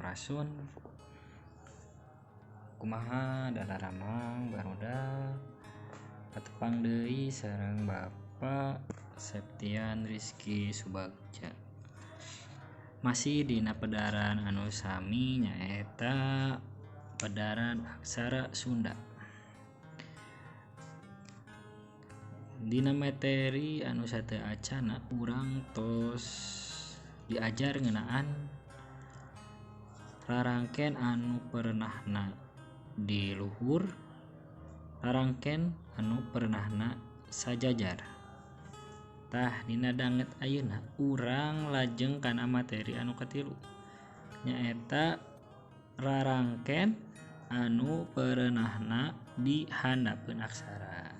Sampurasun. Kumaha dalaramang barudak patepang deui sareng Bapak Septian Rizky Subagja. Masih dina pedaran anu sami nyaeta pedaran aksara Sunda. Dina materi anu sateu acana urang tos diajar ngeunaan rarangken anu perenahna di luhur, rarangken anu perenahna sajajar. Tah dina danget ayeuna urang lajeng kana materi anu katilu nyaeta rarangken anu perenahna di handapeun aksara.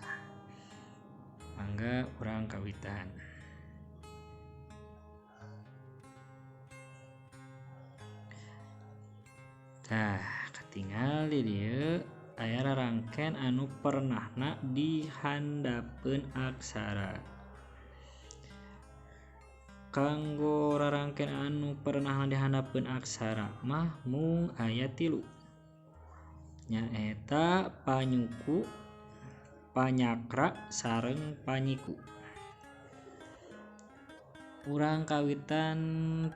Mangga urang kawitan. Tah katingal di dieu aya rarangken anu perenahna di handapeun aksara. Kanggo rarangken anu perenahna di handapeun aksara mah mung aya 3. Nyaeta panyuku, panyakra, sareng panyiku. Urang kawitan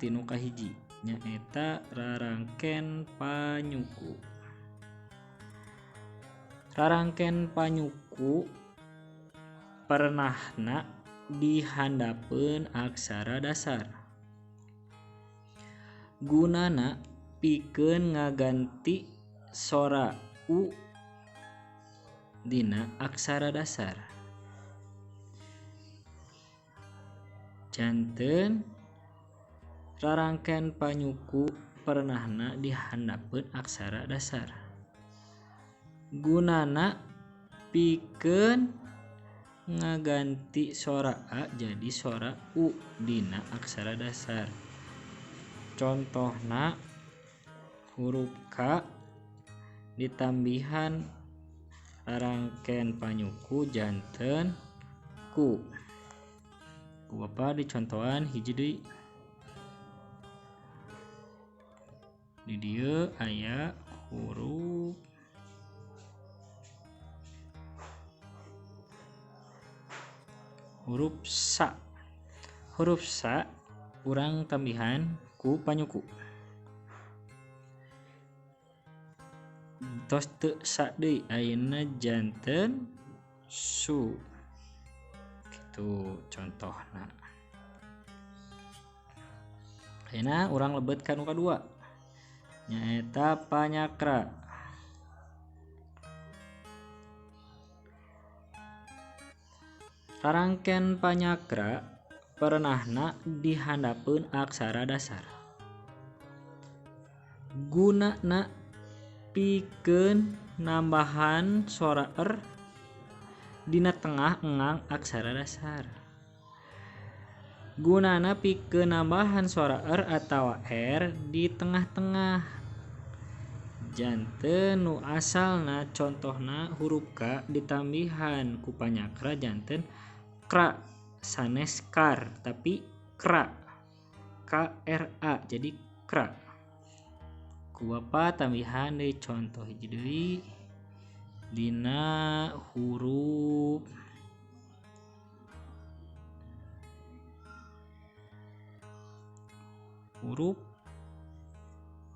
tinu kahiji nyaeta rarangken panyuku. Rarangken panyuku perenahna di handapeun aksara dasar. Gunana pikeun ngaganti sora u dina aksara dasar. Janten rarangken panyuku perenahna di handapeun aksara dasar. Gunana pikeun ngaganti sora a jadi sora u dina aksara dasar. Contohna huruf K ditambihan rarangken panyuku janten ku. Ku Bapa dicontohan hiji deui. Di dieu aya huruf sa. Huruf sa urang tambihan ku panyuku. Tos teu sa deui ayeuna janten su. Kitu contohna. Ayeuna urang lebet ka nu kadua nyaeta panyakra. Rarangken panyakra perenahna di handapeun aksara dasar. Gunana pikeun nambahan sora er dina tengah engang aksara dasar. Gunana pikeun nambahan sora er atawa r di tengah-tengah. Janten nu asalna contohna huruf K ditambihan ku panyakra janten kra sanes kar tapi kra KRA jadi kra. Ku Bapa tambihan deui contoh hiji deui dina huruf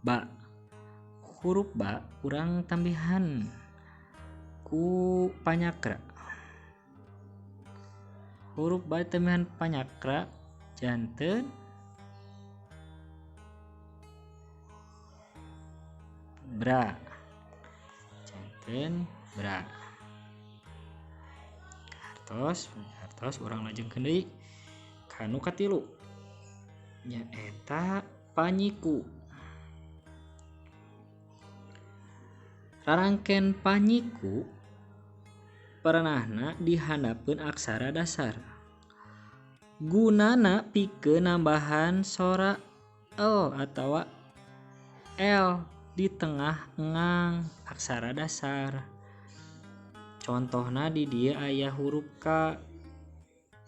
ba. Huruf ba urang tambihan ku panyakra. Huruf ba tambihan panyakra janten bra. Janten bra. Hartos urang lajengkeun deui ka nu katilu nyaeta panyiku. Rarangken panyiku perenahna di handapeun aksara dasar. Gunana pikeun nambahan sora l atawa l di tengah engang aksara dasar. Contohna di dieu aya huruf K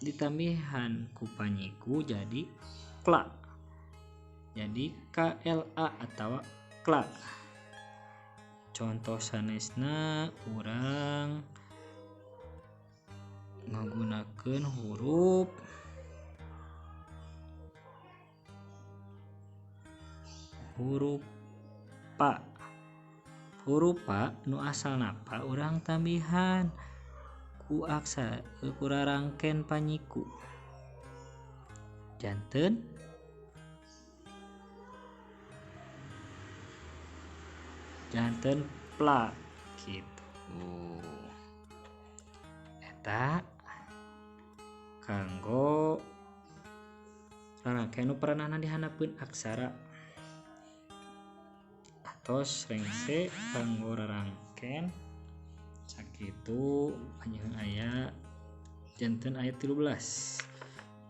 ditambihan ku panyiku jadi kla. jadi KLA atau kla. Contoh sanesna urang menggunakan huruf pa. Huruf pa nu asalna pa urang tambihan ku aksara ku rarangken panyiku. Janten pla gitu. Eta kanggo rarangken nu peranana dihandapkeun aksara. Atos rengse kanggo rarangken sakitu panjang aya janten ayat 13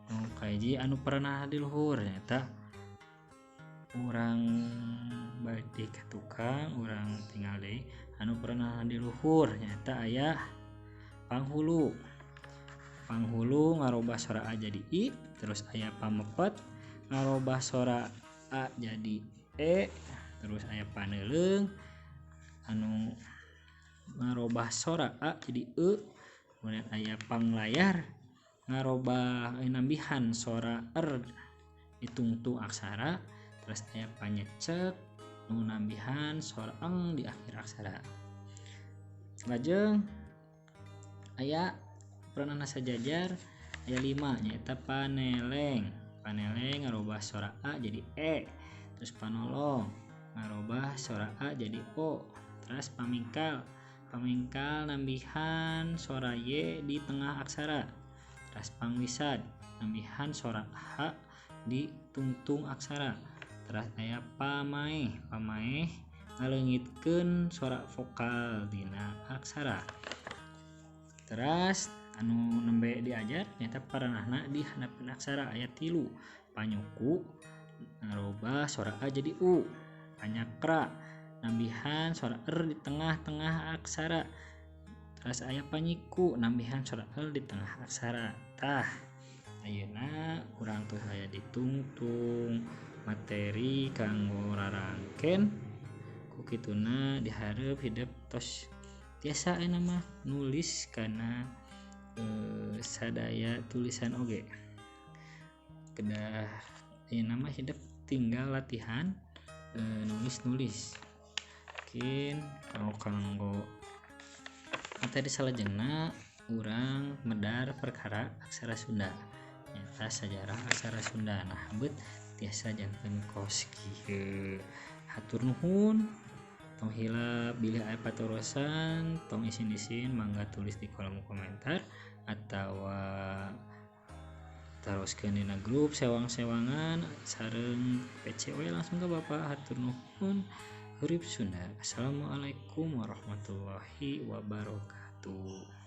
nu kahiji anu peranana di luhur nyata urang balik ke tukang urang tinggal deui anu peranana di luhur nyata aya panghulu ngarobah sora a jadi i, terus aya pamepet ngarobah sora a jadi e, terus aya paneuleung anu ngarobah sora a jadi e, kemudian aya panglayar ngarobah nambihan sora ditungtung aksara, terus aya panyecek nu nambihan sora eng di akhir aksara. Lajeng aya peranana sajajar aya 5 nyaeta paneleng ngarobah sora a jadi e, terus panolong ngarobah sora a jadi o, terus pamingkal nambihan sora y di tengah aksara, terus pangwisad nambihan sora h di tungtung aksara, terus aya pamaeh ngaleungitkeun sora vokal dina aksara. Terus anu nembe diajar nyata paranahna di handapkeun aksara aya 3 panyuku ngarobah sora a jadi u, panyakra nambihan sora di tengah-tengah aksara, terus aya panyiku nambihan sora di tengah aksara. Tah ayeuna urang teu aya ditungtung materi kanggo rarangken ku kituna dihareup hidup tos tiasa ayeuna mah nulis kana sadaya tulisan oge kedah ayeuna mah hidup tinggal latihan nulis mungkin kanggo materi salajengna urang medar perkara aksara Sunda nyata sejarah aksara Sunda. Nah beut tiasa janten kos kieu. Hatur nuhun. Tong hilap bilih aya patorosan tong isin-isin mangga tulis di kolom komentar atau teruskeun dina grup sewang-sewangan sareng PCW langsung ke Bapak. Hatur nuhun. Hurip Sunda. Assalamualaikum warahmatullahi wabarakatuh.